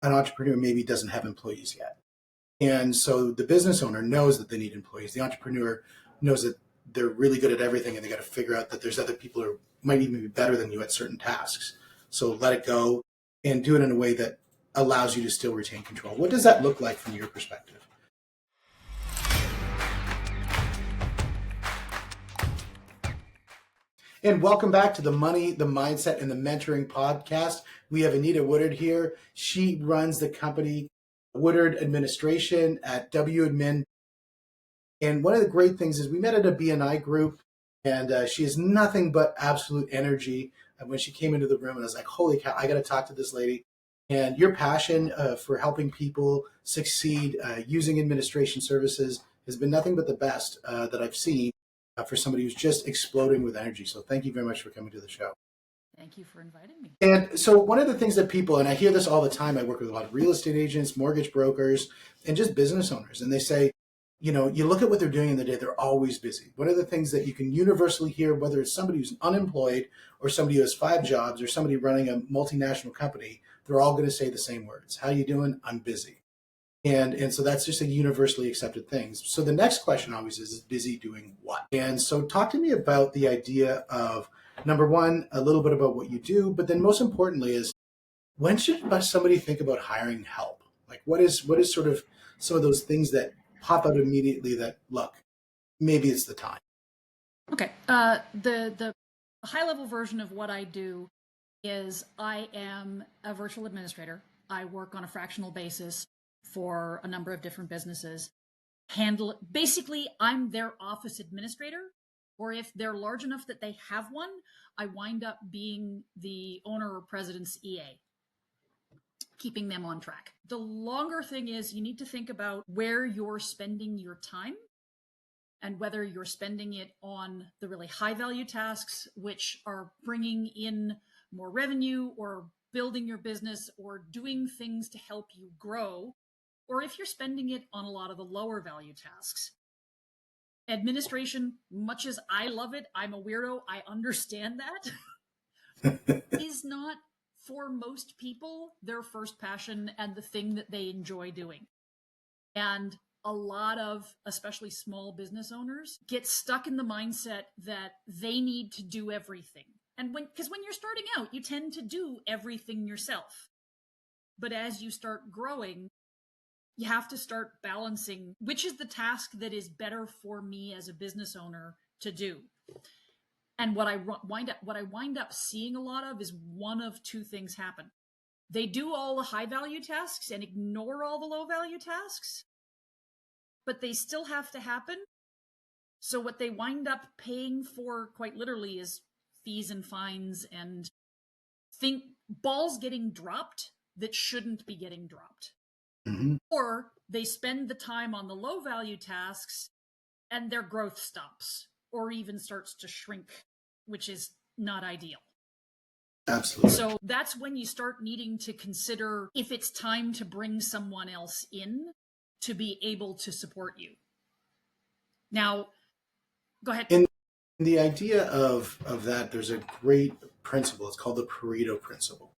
an entrepreneur maybe doesn't have employees yet. And so the business owner knows that they need employees. The entrepreneur knows that they're really good at everything and they got to figure out that there's other people who might even be better than you at certain tasks. So let it go and do it in a way that allows you to still retain control. What does that look like from your perspective? And welcome back to the Money, the Mindset, and the Mentoring podcast. We have Anita Woodward here. She runs the company Woodward Administration at WAdmin. And one of the great things is we met at a BNI group, and she has nothing but absolute energy. And when she came into the room, and I was like, holy cow, I got to talk to this lady. And your passion for helping people succeed using administration services has been nothing but the best that I've seen for somebody who's just exploding with energy. So thank you very much for coming to the show. Thank you for inviting me. And so one of the things that people, and I hear this all the time, I work with a lot of real estate agents, mortgage brokers, and just business owners. And they say, you know, you look at what they're doing in the day, they're always busy. One of the things that you can universally hear, whether it's somebody who's unemployed or somebody who has 5 jobs or somebody running a multinational company, they're all going to say the same words. How you doing? I'm busy. And so that's just a universally accepted thing. So the next question always is busy doing what? And so talk to me about the idea of, number one, a little bit about what you do, but then most importantly is, when should somebody think about hiring help? Like what is sort of some of those things that pop out immediately that, look, maybe it's the time? Okay. The high level version of what I do is I am a virtual administrator. I work on a fractional basis for a number of different businesses. Basically, I'm their office administrator, or if they're large enough that they have one, I wind up being the owner or president's EA, keeping them on track. The longer thing is you need to think about where you're spending your time and whether you're spending it on the really high value tasks, which are bringing in more revenue or building your business or doing things to help you grow, or if you're spending it on a lot of the lower value tasks. Administration, much as I love it, I'm a weirdo, I understand that, is not for most people their first passion and the thing that they enjoy doing. And a lot of, especially small business owners, get stuck in the mindset that they need to do everything. And because when you're starting out, you tend to do everything yourself. But as you start growing, you have to start balancing which is the task that is better for me as a business owner to do. And what I wind up seeing a lot of is one of two things happen. They do all the high value tasks and ignore all the low value tasks, but they still have to happen. So what they wind up paying for quite literally is fees and fines and balls getting dropped that shouldn't be getting dropped. Mm-hmm. Or they spend the time on the low value tasks and their growth stops or even starts to shrink, which is not ideal. Absolutely. So that's when you start needing to consider if it's time to bring someone else in to be able to support you. Now, go ahead. And the idea of that, there's a great principle. It's called the Pareto principle.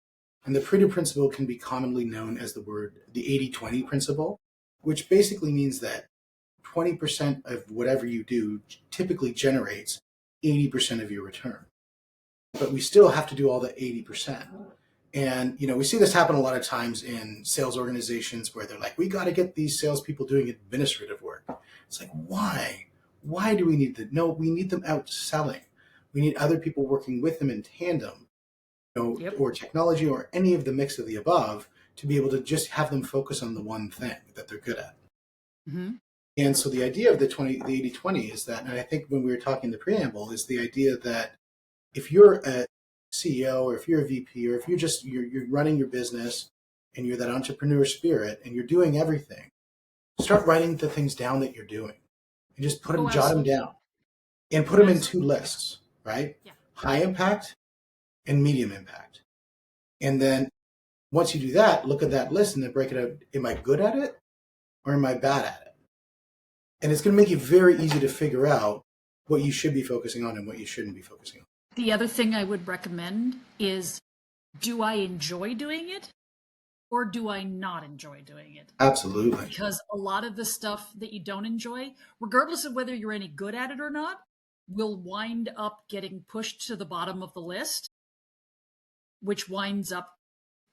And the Pareto principle can be commonly known as the 80-20 principle, which basically means that 20% of whatever you do typically generates 80% of your return. But we still have to do all the 80%. And, you know, we see this happen a lot of times in sales organizations where they're like, we got to get these salespeople doing administrative work. It's like, why? Why do we need that? No, we need them out selling. We need other people working with them in tandem, or technology or any of the mix of the above to be able to just have them focus on the one thing that they're good at. Mm-hmm. And so the idea of the 80-20 is that, and I think when we were talking the preamble, is the idea that if you're a CEO or if you're a VP or if you're running your business and you're that entrepreneur spirit and you're doing everything, start writing the things down that you're doing and just jot them down and put them in 2 lists, right? Yeah. High impact and medium impact. And then once you do that, look at that list and then break it out. Am I good at it or am I bad at it? And it's going to make it very easy to figure out what you should be focusing on and what you shouldn't be focusing on. The other thing I would recommend is, do I enjoy doing it? or do I not enjoy doing it? Absolutely. Because a lot of the stuff that you don't enjoy, regardless of whether you're any good at it or not, will wind up getting pushed to the bottom of the list, which winds up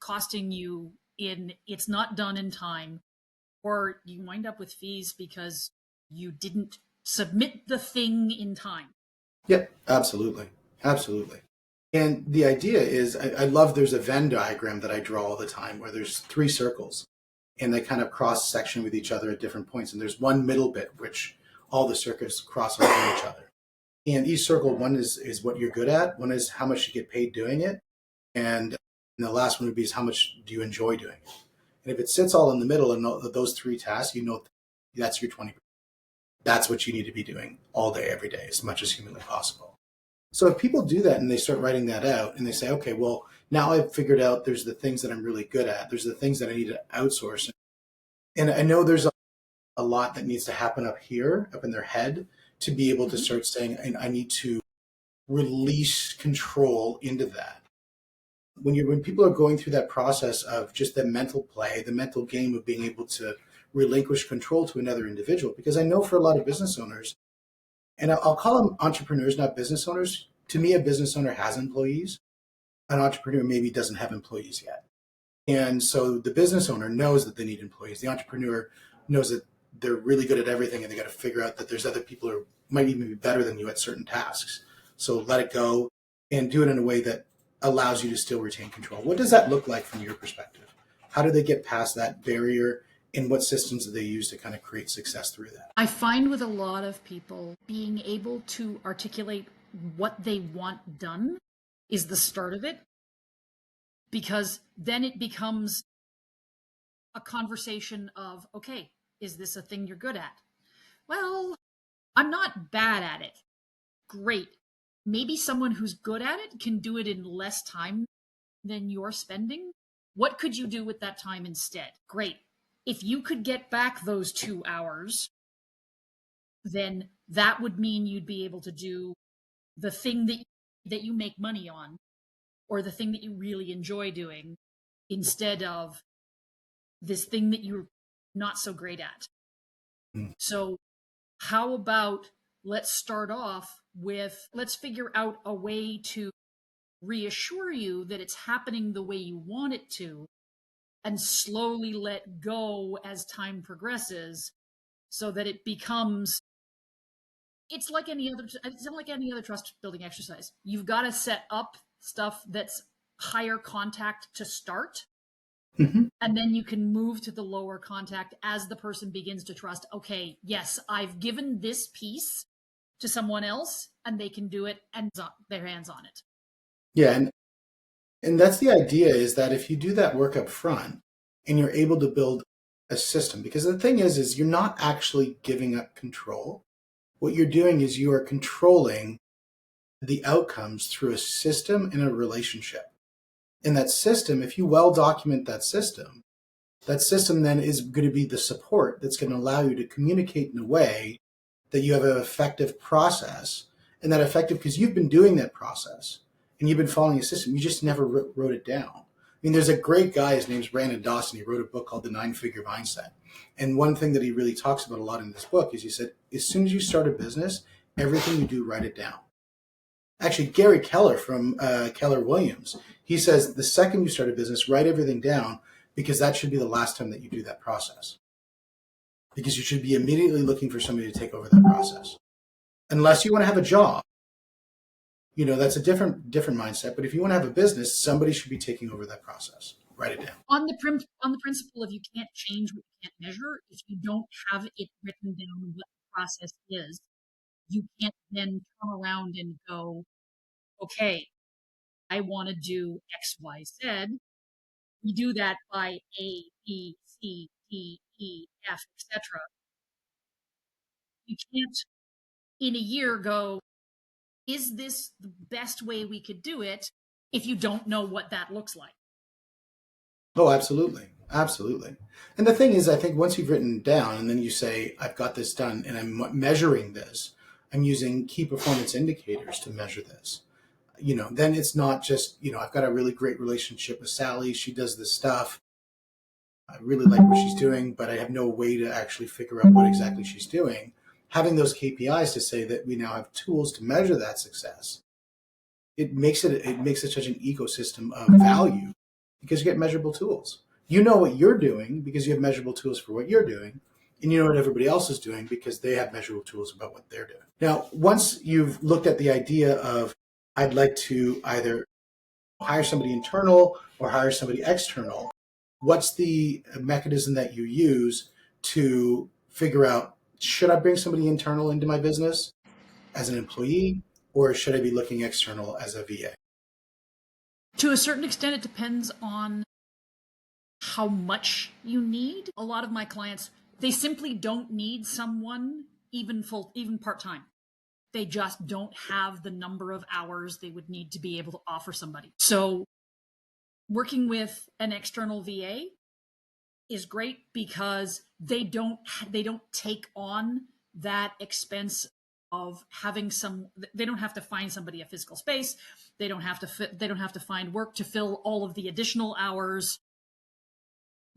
costing you in it's not done in time, or you wind up with fees because you didn't submit the thing in time. Yep, absolutely. Absolutely. And the idea is, I love there's a Venn diagram that I draw all the time where there's three circles and they kind of cross section with each other at different points. And there's one middle bit, which all the circles cross over each other. And each circle, one is what you're good at, one is how much you get paid doing it, and the last one would be is how much do you enjoy doing it. And if it sits all in the middle and those three tasks, you know that's your 20%. That's what you need to be doing all day, every day, as much as humanly possible. So if people do that and they start writing that out and they say, okay, well, now I've figured out there's the things that I'm really good at. There's the things that I need to outsource. And I know there's a lot that needs to happen up here, up in their head, to be able to start saying, and I need to release control into that. When people are going through that process of just the mental play, the mental game of being able to relinquish control to another individual, because I know for a lot of business owners, and I'll call them entrepreneurs, not business owners. To me, a business owner has employees. An entrepreneur maybe doesn't have employees yet. And so the business owner knows that they need employees. The entrepreneur knows that they're really good at everything and they got to figure out that there's other people who might even be better than you at certain tasks. So let it go and do it in a way that allows you to still retain control. What does that look like from your perspective? How do they get past that barrier, and what systems do they use to kind of create success through that? I find with a lot of people, being able to articulate what they want done is the start of it, because then it becomes a conversation of, okay, is this a thing you're good at? Well, I'm not bad at it. Great. Maybe someone who's good at it can do it in less time than you're spending. What could you do with that time instead? Great. If you could get back those 2 hours, then that would mean you'd be able to do the thing that you make money on, or the thing that you really enjoy doing, instead of this thing that you're not so great at. So how about let's start off with, let's figure out a way to reassure you that it's happening the way you want it to, and slowly let go as time progresses, so that it becomes, it's like any other trust building exercise. You've got to set up stuff that's higher contact to start. Mm-hmm. And then you can move to the lower contact as the person begins to trust, okay, yes, I've given this piece to someone else and they can do it and their hands on it. Yeah, and that's the idea, is that if you do that work up front and you're able to build a system, because the thing is you're not actually giving up control. What you're doing is you are controlling the outcomes through a system and a relationship. And that system, if you well document that system then is going to be the support that's going to allow you to communicate in a way that you have an effective process. And that effective, because you've been doing that process and you've been following a system, you just never wrote it down. I mean, there's a great guy, his name's Brandon Dawson. He wrote a book called The 9-Figure Mindset. And one thing that he really talks about a lot in this book is he said, as soon as you start a business, everything you do, write it down. Actually, Gary Keller from Keller Williams, he says the second you start a business, write everything down, because that should be the last time that you do that process. Because you should be immediately looking for somebody to take over that process. Unless you want to have a job, that's a different mindset. But if you want to have a business, somebody should be taking over that process. Write it down. On the principle of, you can't change what you can't measure, if you don't have it written down what the process is, you can't then turn around and go, okay, I want to do X, Y, Z. We do that by A, B, C, D, E, F, etc. You can't in a year go, is this the best way we could do it, if you don't know what that looks like? Oh, absolutely. Absolutely. And the thing is, I think once you've written down and then you say, I've got this done and I'm measuring this, I'm using key performance indicators to measure this, then it's not just, I've got a really great relationship with Sally. She does this stuff. I really like what she's doing, but I have no way to actually figure out what exactly she's doing. Having those KPIs to say that we now have tools to measure that success, it makes it such an ecosystem of value because you get measurable tools. You know what you're doing because you have measurable tools for what you're doing, and you know what everybody else is doing because they have measurable tools about what they're doing. Now, once you've looked at the idea of I'd like to either hire somebody internal or hire somebody external, what's the mechanism that you use to figure out should I bring somebody internal into my business as an employee or should I be looking external as a VA? To a certain extent, it depends on how much you need. A lot of my clients, they simply don't need someone even part-time. They just don't have the number of hours they would need to be able to offer somebody. So working with an external VA is great because they don't take on that expense of having they don't have to find somebody a physical space. They don't have to find work to fill all of the additional hours.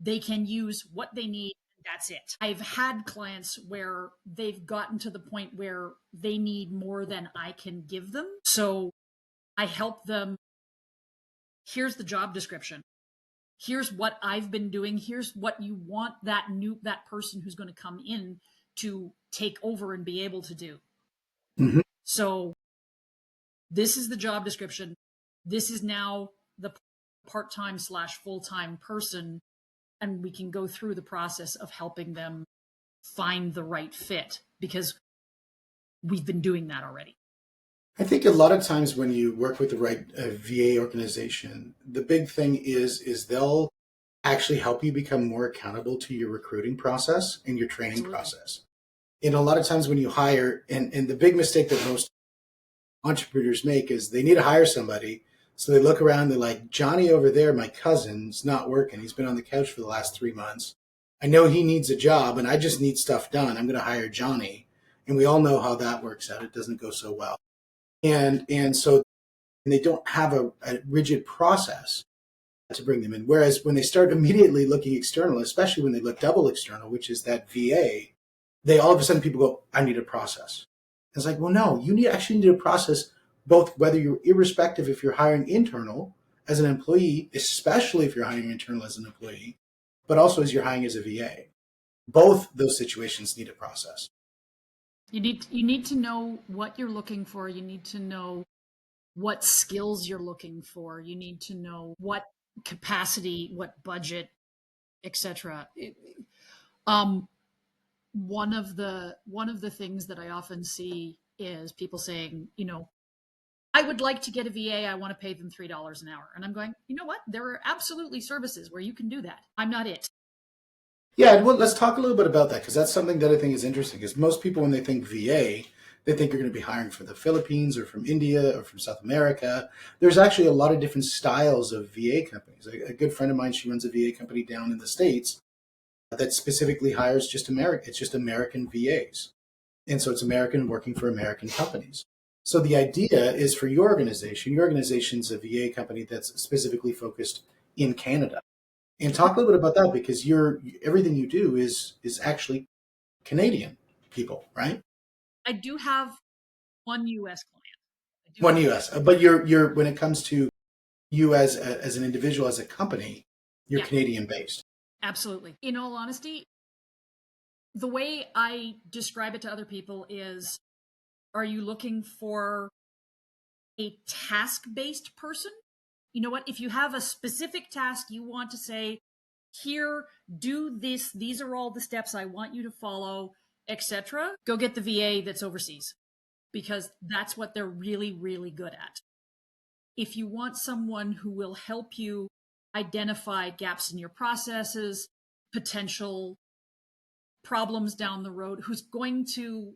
They can use what they need. That's it. I've had clients where they've gotten to the point where they need more than I can give them. So I help them. Here's the job description. Here's what I've been doing. Here's what you want that person who's going to come in to take over and be able to do. Mm-hmm. So this is the job description. This is now the part-time / full-time person. And we can go through the process of helping them find the right fit because we've been doing that already. I think a lot of times when you work with the right VA organization, the big thing is they'll actually help you become more accountable to your recruiting process and your training Absolutely. process. And a lot of times when you hire, and the big mistake that most entrepreneurs make is they need to hire somebody. So they look around, they're like, Johnny over there, my cousin's not working. He's been on the couch for the last 3 months. I know he needs a job and I just need stuff done. I'm going to hire Johnny. And we all know how that works out. It doesn't go so well. And so they don't have a rigid process to bring them in. Whereas when they start immediately looking external, especially when they look double external, which is that VA, they all of a sudden people go, I need a process. It's like, well, no, you actually need a process both whether you're irrespective if you're hiring internal as an employee, especially if you're hiring internal as an employee, but also as you're hiring as a VA. Both those situations need a process. You need to know what you're looking for. You need to know what skills you're looking for. You need to know what capacity, what budget, etc. One of the things that I often see is people saying, I would like to get a VA. I want to pay them $3 an hour. And I'm going, you know what? There are absolutely services where you can do that. I'm not it. Yeah, well, let's talk a little bit about that because that's something that I think is interesting. Because most people, when they think VA, they think you're going to be hiring from the Philippines or from India or from South America. There's actually a lot of different styles of VA companies. A good friend of mine, she runs a VA company down in the States that specifically hires just American. It's just American VAs, and so it's American working for American companies. So the idea is for your organization. Your organization's a VA company that's specifically focused in Canada. And talk a little bit about that because everything you do is actually Canadian people, right? I do have one U.S. client. One U.S. But you're when it comes to you as an individual, as a company, you're Canadian based. Absolutely. In all honesty, the way I describe it to other people is, are you looking for a task-based person? You know what? If you have a specific task you want to say, here, do this, these are all the steps I want you to follow, etc., go get the VA that's overseas because that's what they're really, really good at. If you want someone who will help you identify gaps in your processes, potential problems down the road, who's going to,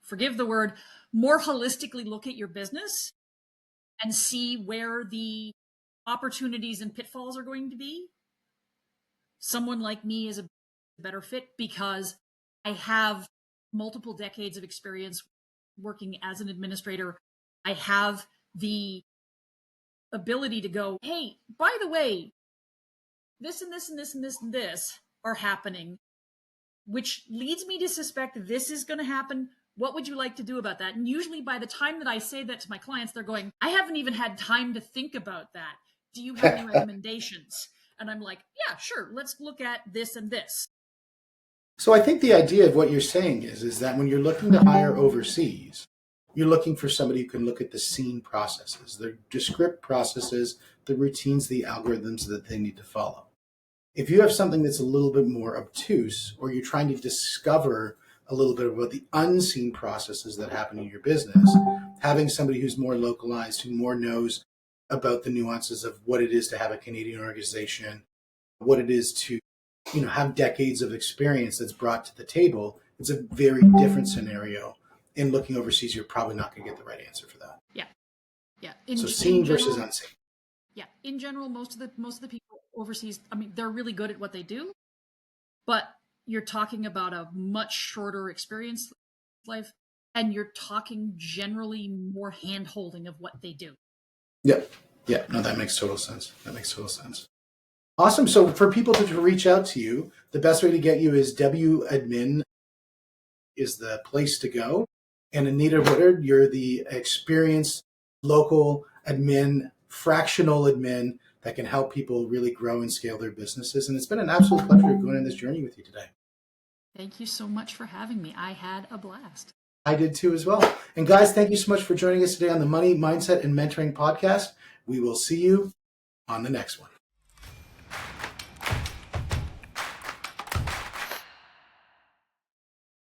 forgive the word, more holistically look at your business and see where the opportunities and pitfalls are going to be, someone like me is a better fit because I have multiple decades of experience working as an administrator. I have the ability to go, hey, by the way, this and this and this and this and this are happening, which leads me to suspect this is going to happen. What would you like to do about that? And usually by the time that I say that to my clients, they're going, I haven't even had time to think about that. Do you have any recommendations? And I'm like, yeah, sure. Let's look at this and this. So I think the idea of what you're saying is that when you're looking to hire overseas, you're looking for somebody who can look at the scene processes, the descript processes, the routines, the algorithms that they need to follow. If you have something that's a little bit more obtuse, or you're trying to discover a little bit about the unseen processes that happen in your business, having somebody who's more localized, who more knows about the nuances of what it is to have a Canadian organization, what it is to have decades of experience that's brought to the table, it's a very different scenario. In looking overseas, you're probably not going to get the right answer for that. Yeah. So seen versus unseen. Yeah. In general, most of the people overseas, I mean, they're really good at what they do, but you're talking about a much shorter experience life, and you're talking generally more hand-holding of what they do. Yeah. No, that makes total sense. Awesome. So for people to reach out to you, the best way to get you is WAdmin is the place to go. And Anita Woodward, you're the experienced local admin, fractional admin that can help people really grow and scale their businesses. And it's been an absolute pleasure going on this journey with you today. Thank you so much for having me. I had a blast. I did too as well. And guys, thank you so much for joining us today on the Money, Mindset, and Mentoring podcast. We will see you on the next one.